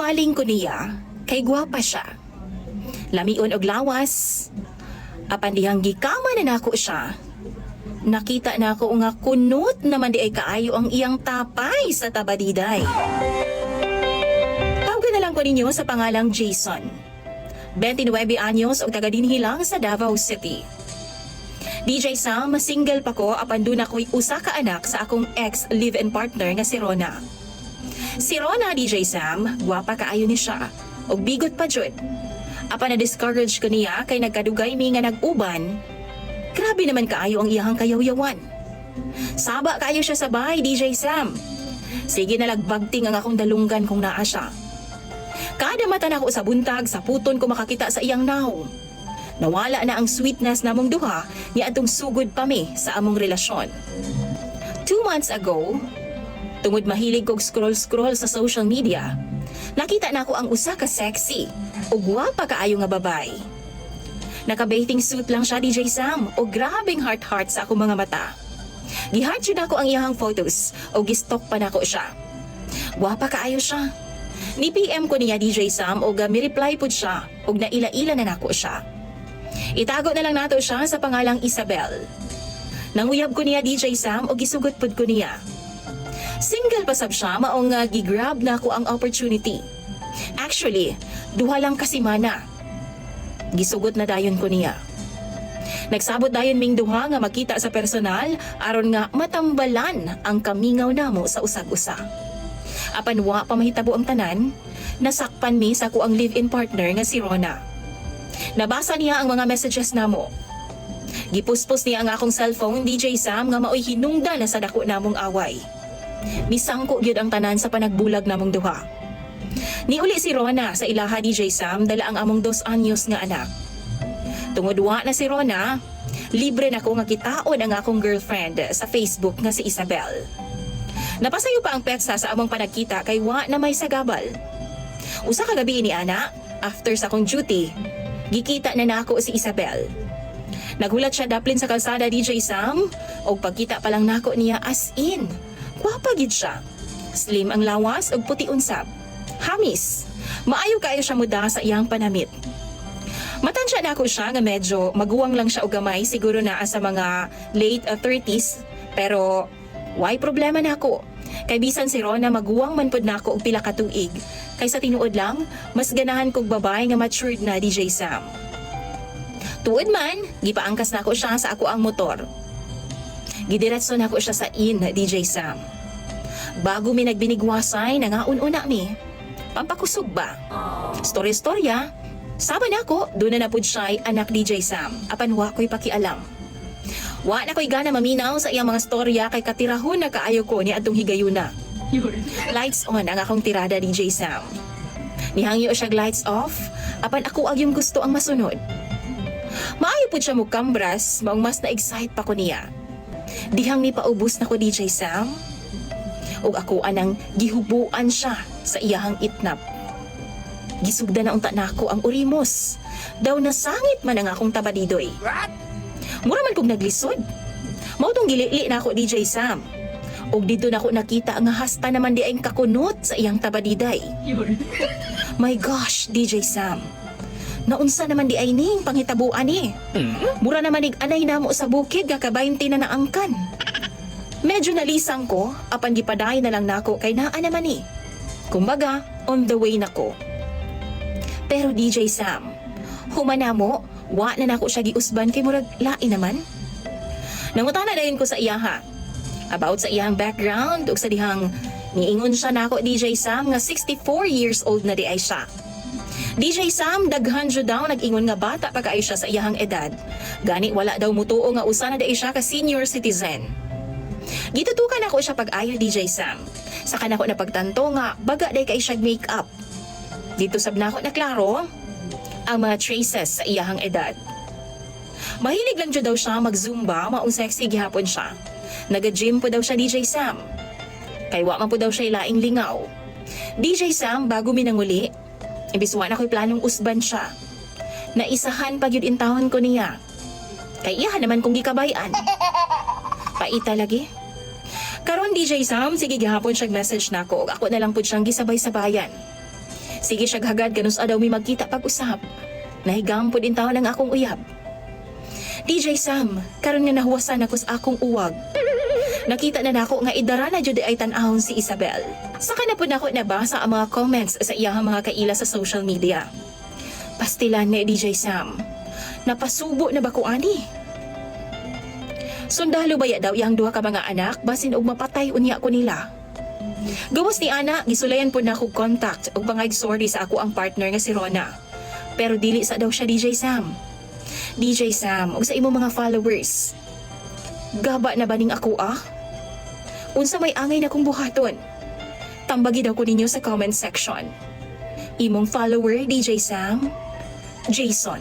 Maling ko niya, kay gwapa siya. Lamion og lawas, apan dihang gikama na nako siya. Nakita na ako nga kunot naman di ay kaayo ang iyang tapay sa tabadiday. Tawagan na lang ko ninyo sa pangalang Jason. 29 anyos o taga-dinhi lang sa Davao City. DJ Sam, single pa ko apan doon ako'y usa ka anak sa akong ex-live-in partner nga si Rona. Si Rona, DJ Sam, gwapa kaayo ni siya, og bigot pa jud. Apan na-discourage ko niya kay nagkadugay mi nga nag-uban. Grabe naman kaayo ang iyahang kayawyawan. Saba kaayo siya sa bahay, DJ Sam. Sige na lagbagting ang akong dalunggan kung naa siya. Kada mata na ako sa buntag, sa puton ko makakita sa iyang naong. Nawala na ang sweetness namong duha ni atong sugod pa mi sa among relasyon. 2 months ago, tungod mahilig kog scroll-scroll sa social media, nakita na ako ang usa ka sexy o gwapa kaayo nga babay. Naka-bathing suit lang siya, DJ Sam, o grabing heart-heart sa akong mga mata. Gi-heart yun ako ang iyahang photos o gistok pa nako siya. Gwapa kaayo siya. Ni PM ko niya, DJ Sam, o mi-reply po siya o naila-ila na nako siya. Itago na lang nato siya sa pangalang Isabel. Nanguyab ko niya, DJ Sam, o gisugot pod ko niya. Single pa sab siya, maong gigrab na ako ang opportunity. Actually, duha lang kasi mana. Gisugot na dayon ko niya. Nagsabot dayon ming duha nga makita sa personal aron nga matambalan ang kamingaw namo sa usag-usa. Apan wa pa mahitabo ang tanan, nasakpan mi sa kuang live-in partner nga si Rona. Nabasa niya ang mga messages namo. Gipuspos niya ang akong cellphone, DJ Sam, nga maoy hinungdan na sa dako namong away. Misangko gyud ang tanan sa panagbulag namong duha. Niuli si Rona sa ilaha, DJ Sam, dala ang among 2 anyos nga anak. Tungod wa na si Rona, libre na ko nga kitaon ang akong girlfriend sa Facebook nga si Isabel. Napasayo pa ang petsa sa among panagkita kay wa na may sagabal. Usa ka gabi ni ana, after sa akong duty, gikita na nako si Isabel. Naghulat siya daplin sa kalsada, DJ Sam, o pagkita pa lang nako niya as in, gwapa gid siya. Slim ang lawas ug puti unsab. Hamis, maayo kayo siya muda sa iyang panamit. Matansya na ako siya nga medyo maguwang lang siya o gamay, siguro na sa mga late 30s, pero why problema na ako? Kay bisan si Rona maguwang man pod nako og pila ka tuig, kaysa tinuod lang, mas ganahan kog babae nga matured na, DJ Sam. Tuod man, gipaangkas nako siya sa ako ang motor. Gidiretso nako siya sa DJ Sam. Bago mi nagbinigwasay, nangaun-una mi. Pampakusog ba? Story-storya, sama na ako, doon na napod siya'y anak DJ Sam, apan wa ko'y pakialam. Wa na ko'y gana maminaw sa iyang mga storya kay katirahon na kaayo ko ni atong higayuna. Lights on ang akong tirada, DJ Sam. Nihangyo siya lights off, apan ako yung gusto ang masunod. Maayo po siya mukambras, maong mas na-excite pa ko niya. Dihang ni paubos na ko, DJ Sam. O ako anang gihubuan siya sa iyahang itnap. Gisugda na unta nako ang urimos. Daw nasangit man ang akong tabadidoy. Mura man kong naglisod. Mautong gilili na ako, DJ Sam. O dito na ako nakita ang hasta naman di ay kakunot sa iyang tabadiday. My gosh, DJ Sam. Naunsa naman di ay ning pangitabuan ni. Mura naman anay namo sa bukid kaka-20 na naangkan. Medyo nalisang ko, apan gipaday na lang nako kay naa naman ni. Kumbaga, on the way nako. Pero DJ Sam, humana mo, wa na nako siya giusban kay murag lain naman. Nangutana dayon ko sa iyaha about sa iyang background ug sa dihang niingon siya nako, DJ Sam, nga 64 years old na di ay siya. DJ Sam, daghan jud daw nag-ingon nga bata pa kaayo siya sa iyahang edad. Gani wala daw mutuo nga usa na di siya ka senior citizen. Gitutukan ako siya pag-ayo, DJ Sam. Saka na ako napagtanto nga baga day kay siya make-up. Dito sab na ako naklaro ang mga traces sa iyahang edad. Mahilig lang jud daw siya mag-zumba, maong sexy gihapon siya. Naga-gym po daw siya, DJ Sam. Kay wa man po daw siya laing lingaw. DJ Sam, bago minanguli, imbis wa na ko'y planong usban siya. Naisahan pag yun intawon ko niya. Kay iya naman kong gikabayan. Paita lagi. Karon, DJ Sam, sige gihapon siyang message na ako. Ako na lang po siyang gisabay-sabayan. Sige siya hagad ganus daw mi magkita pag-usap. Nahigampo din taon ang akong uyab. DJ Sam, karon nga nahuwasan ako sa akong uwag. Nakita na nako nga idara na jud ay tan-ahon si Isabel. Saka na po nako nabasa ang mga comments sa iyang mga kaila sa social media. Pastilan ni DJ Sam. Napasubo na ba ko ani? Sundalo baya daw iyang duha ka mga anak basin og mapatay unya ko nila. Gawas ni ana, gisulayan po na ako contact og bangag sorry sa ako ang partner nga si Rona. Pero dili sa daw siya DJ Sam. DJ Sam, og sa imo mga followers. Gaba na ba ning ako Unsa may angay na kong buhaton? Tambagi daw ko ninyo sa comment section. Imong follower, DJ Sam, Jason.